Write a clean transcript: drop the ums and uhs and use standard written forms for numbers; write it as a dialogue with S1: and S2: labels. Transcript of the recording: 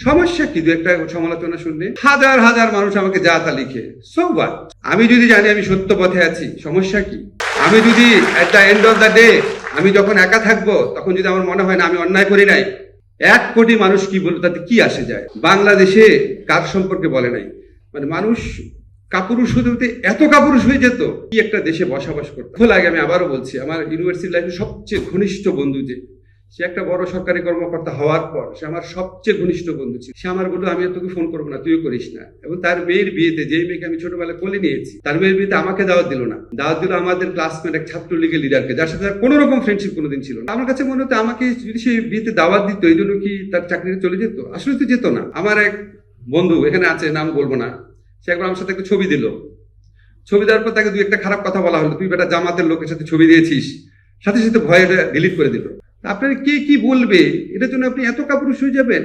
S1: সমস্যা কি? দু একটা সমালোচনা শুনলে হাজার হাজার মানুষ আমাকে যা তা লিখে, সো হোয়াট? আমি যদি জানি আমি সত্য পথে আছি, সমস্যা কি? আমি যদি at the end of the day আমি যখন একা থাকবো, তখন যদি আমার মনে হয় না আমি অন্যায় করি নাই, 1 কোটি মানুষ কি বলবে, তাতে কি আসে যায়? বাংলাদেশে কার সম্পর্কে বলে নাই, মানে মানুষ কাপুরুষ হতে হতে এত কাপুরুষ হয়ে যেত, কি একটা দেশে বসবাস করতে। খুব লাগে, আমি আবারও বলছি, আমার ইউনিভার্সিটি লাইফে সবচেয়ে ঘনিষ্ঠ বন্ধু যে, সে একটা বড় সরকারি কর্মকর্তা হওয়ার পর সে আমার সবচেয়ে ঘনিষ্ঠ বন্ধু ছিল। সে আমার বললো আমি তোকে ফোন করবো না, তুইও করিস না। এবং তার মেয়ের বিয়েতে, যেই মেয়েকে আমি ছোটবেলায় কোলে নিয়েছি, তার মেয়ের বিয়েতে আমাকে দাওয়াত দিল না, দাওয়াত দিল আমাদের ক্লাসমেট এক ছাত্রলীগের লিডারকে, যার সাথে কোনো রকম ফ্রেন্ডশিপ কোনোদিন ছিল না। আমার কাছে মনে হতো আমাকে যদি সেই বিয়েতে দাওয়াত দিত, এই জন্য কি তার চাকরিতে চলে যেত? আসলে তো যেত না। আমার এক বন্ধু এখানে আছে, নাম বলবো না, সে একবার আমার সাথে একটা ছবি দিল। ছবি দেওয়ার পর তাকে দুই একটা খারাপ কথা বলা হলো, তুই বেটা জামাতের লোকের সাথে ছবি দিয়েছিস, সাথে সাথে ভয়ে ডিলিট করে দিল। আপনার কে কি বলবে, এটার জন্য আপনি এত কাপুরুষ হয়ে যাবেন?